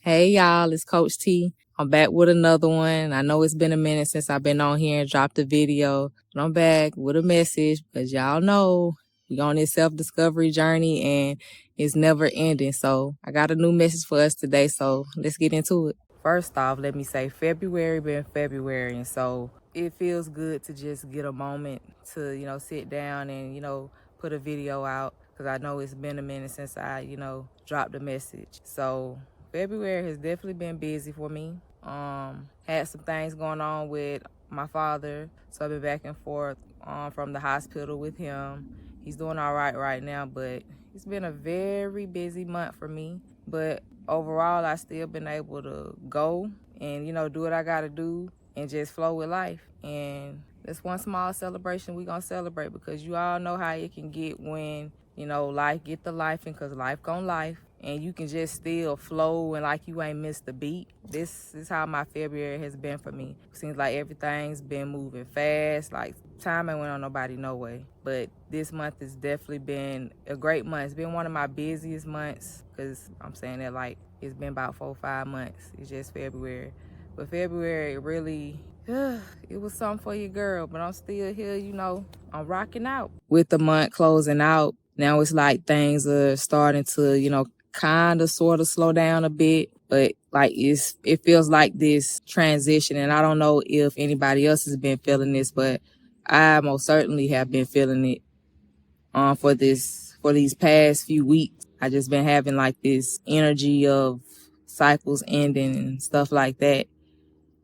Hey y'all, it's Coach T. I'm back with another one. I know it's been a minute since I've been on here and dropped a video, but I'm back with a message because y'all know we on this self-discovery journey and it's never ending. So I got a new message for us today, so let's get into it. First off, let me say February been February, and so it feels good to just get a moment to, sit down and, put a video out because I know it's been a minute since I, dropped a message. So February has definitely been busy for me. Had some things going on with my father, so I've been back and forth from the hospital with him. He's doing all right now, but it's been a very busy month for me. But overall, I still been able to go and, do what I got to do and just flow with life. And that's one small celebration we gonna celebrate because you all know how it can get when, life get the life, and because life gon' life. And you can just still flow and like you ain't missed a beat. This is how my February has been for me. Seems like everything's been moving fast. Like time ain't went on nobody no way. But this month has definitely been a great month. It's been one of my busiest months because I'm saying that like it's been about 4 or 5 months. It's just February. But February really, it was something for your girl. But I'm still here, I'm rocking out. With the month closing out, now it's like things are starting to, kind of sort of slow down a bit, but like it feels like this transition, and I don't know if anybody else has been feeling this, but I most certainly have been feeling it for these past few weeks. I just been having like this energy of cycles ending and stuff like that.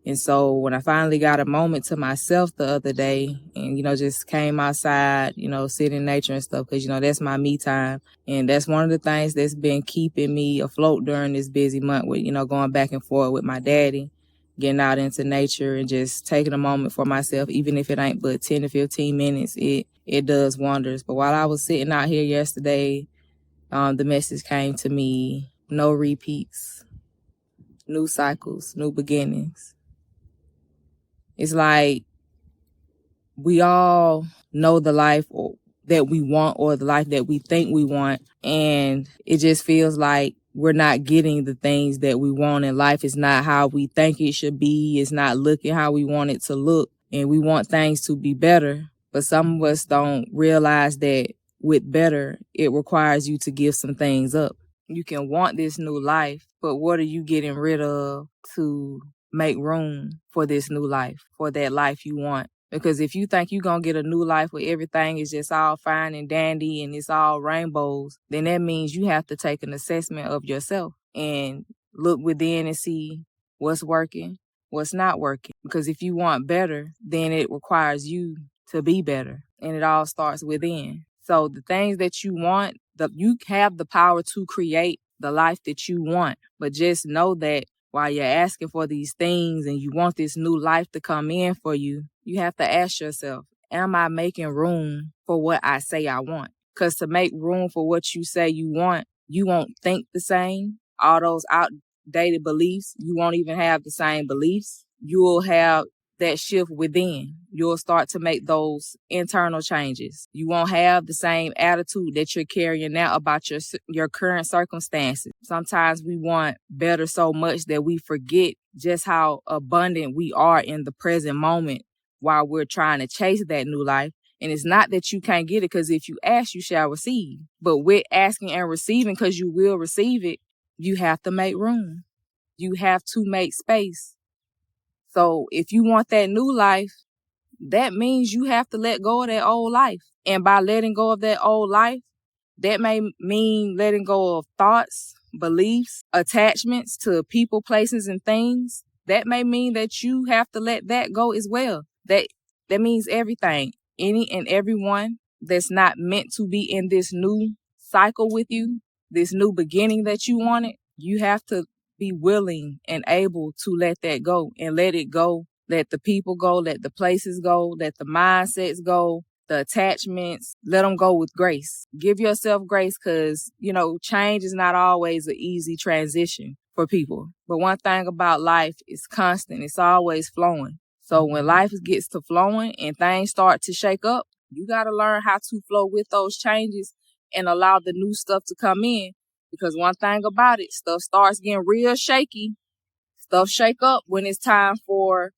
And so when I finally got a moment to myself the other day and, just came outside, sit in nature and stuff, because, that's my me time. And that's one of the things that's been keeping me afloat during this busy month with, going back and forth with my daddy, getting out into nature and just taking a moment for myself, even if it ain't but 10 to 15 minutes, it does wonders. But while I was sitting out here yesterday, the message came to me: no repeats, new cycles, new beginnings. It's like we all know the life that we want or the life that we think we want. And it just feels like we're not getting the things that we want, and life is not how we think it should be. It's not looking how we want it to look. And we want things to be better. But some of us don't realize that with better, it requires you to give some things up. You can want this new life, but what are you getting rid of to make room for this new life, for that life you want? Because if you think you're going to get a new life where everything is just all fine and dandy and it's all rainbows, then that means you have to take an assessment of yourself and look within and see what's working, what's not working. Because if you want better, then it requires you to be better. And it all starts within. So the things that you want, you have the power to create the life that you want. But just know that while you're asking for these things and you want this new life to come in for you, you have to ask yourself, am I making room for what I say I want? Because to make room for what you say you want, you won't think the same. All those outdated beliefs, you won't even have the same beliefs. You'll have that shift within. You'll start to make those internal changes. You won't have the same attitude that you're carrying now about your current circumstances. Sometimes we want better so much that we forget just how abundant we are in the present moment while we're trying to chase that new life. And it's not that you can't get it, because if you ask, you shall receive. But with asking and receiving, because you will receive it, you have to make room. You have to make space. So if you want that new life, that means you have to let go of that old life. And by letting go of that old life, that may mean letting go of thoughts, beliefs, attachments to people, places, and things. That may mean that you have to let that go as well. That means everything. Any and everyone that's not meant to be in this new cycle with you, this new beginning that you wanted, you have to be willing and able to let that go and let it go. Let the people go, let the places go, let the mindsets go, the attachments, let them go with grace. Give yourself grace because, change is not always an easy transition for people. But one thing about life is constant. It's always flowing. So when life gets to flowing and things start to shake up, you got to learn how to flow with those changes and allow the new stuff to come in. Because one thing about it, stuff starts getting real shaky. Stuff shake up when it's time for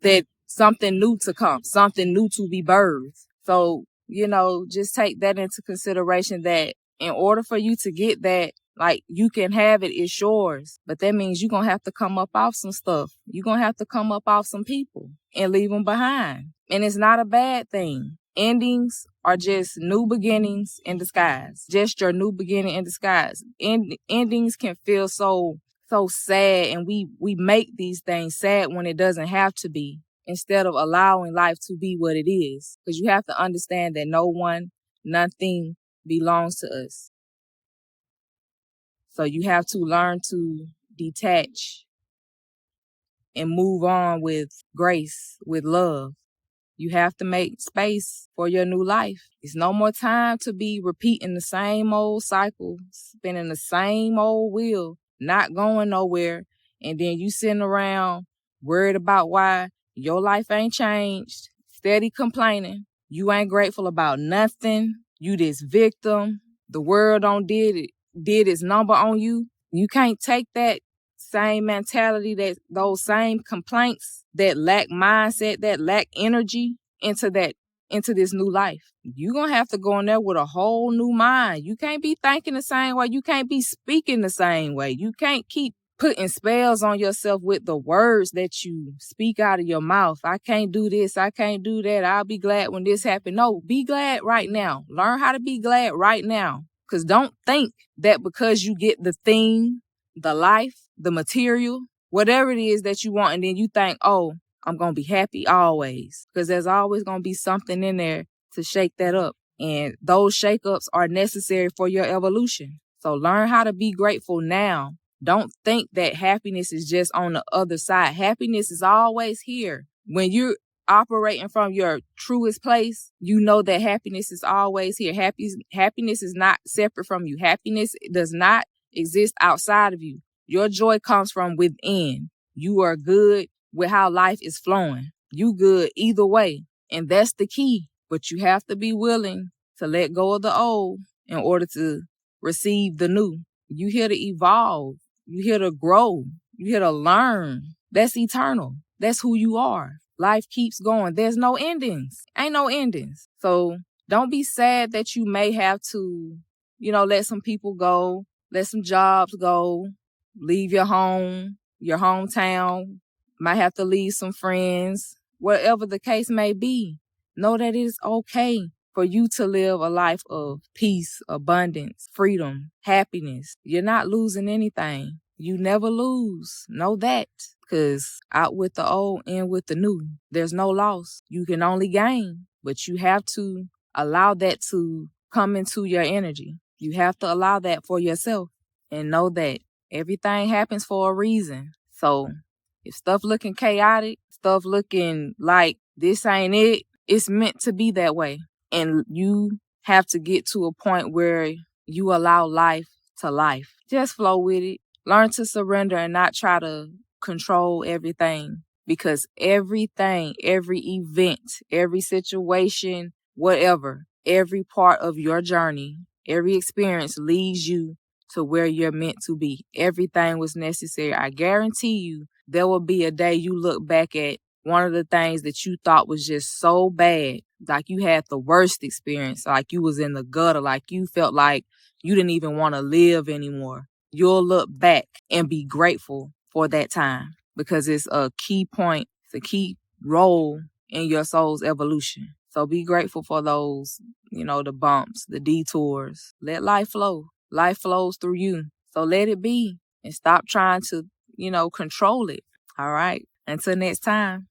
that something new to come, something new to be birthed. So, just take that into consideration, that in order for you to get that, like, you can have it, it's yours. But that means you're going to have to come up off some stuff. You're going to have to come up off some people and leave them behind. And it's not a bad thing. Endings are just new beginnings in disguise. Just your new beginning in disguise. Endings can feel so sad, and we make these things sad when it doesn't have to be, instead of allowing life to be what it is. Because you have to understand that no one, nothing belongs to us. So you have to learn to detach and move on with grace, with love. You have to make space for your new life. It's no more time to be repeating the same old cycle, spinning the same old wheel, not going nowhere. And then you sitting around worried about why your life ain't changed, steady complaining. You ain't grateful about nothing. You this victim. The world did its number on you. You can't take that same mentality, that those same complaints, that lack mindset, that lack energy into this new life. You're going to have to go in there with a whole new mind. You can't be thinking the same way. You can't be speaking the same way. You can't keep putting spells on yourself with the words that you speak out of your mouth. I can't do this. I can't do that. I'll be glad when this happens. No, be glad right now. Learn how to be glad right now. Because don't think that because you get the thing, the life, the material, whatever it is that you want, and then you think, oh, I'm going to be happy always. Because there's always going to be something in there to shake that up. And those shakeups are necessary for your evolution. So learn how to be grateful now. Don't think that happiness is just on the other side. Happiness is always here. When you're operating from your truest place, you know that happiness is always here. Happiness is not separate from you. Happiness does not exist outside of you. Your joy comes from within. You are good with how life is flowing. You good either way. And that's the key. But you have to be willing to let go of the old in order to receive the new. You here to evolve. You here to grow. You here to learn. That's eternal. That's who you are. Life keeps going. There's no endings. Ain't no endings. So don't be sad that you may have to, let some people go, let some jobs go, leave your home, your hometown, might have to leave some friends, whatever the case may be. Know that it is okay for you to live a life of peace, abundance, freedom, happiness. You're not losing anything. You never lose. Know that. Because out with the old, in with the new. There's no loss. You can only gain. But you have to allow that to come into your energy. You have to allow that for yourself. And know that everything happens for a reason. So if stuff looking chaotic, stuff looking like this ain't it, it's meant to be that way. And you have to get to a point where you allow life to life. Just flow with it. Learn to surrender and not try to control everything. Because everything, every event, every situation, whatever, every part of your journey, every experience leads you to where you're meant to be. Everything was necessary. I guarantee you there will be a day you look back at one of the things that you thought was just so bad, like you had the worst experience, like you was in the gutter, like you felt like you didn't even want to live anymore. You'll look back and be grateful for that time because it's a key point, it's a key role in your soul's evolution. So be grateful for those, the bumps, the detours. Let life flow. Life flows through you. So let it be and stop trying to, control it. All right. Until next time.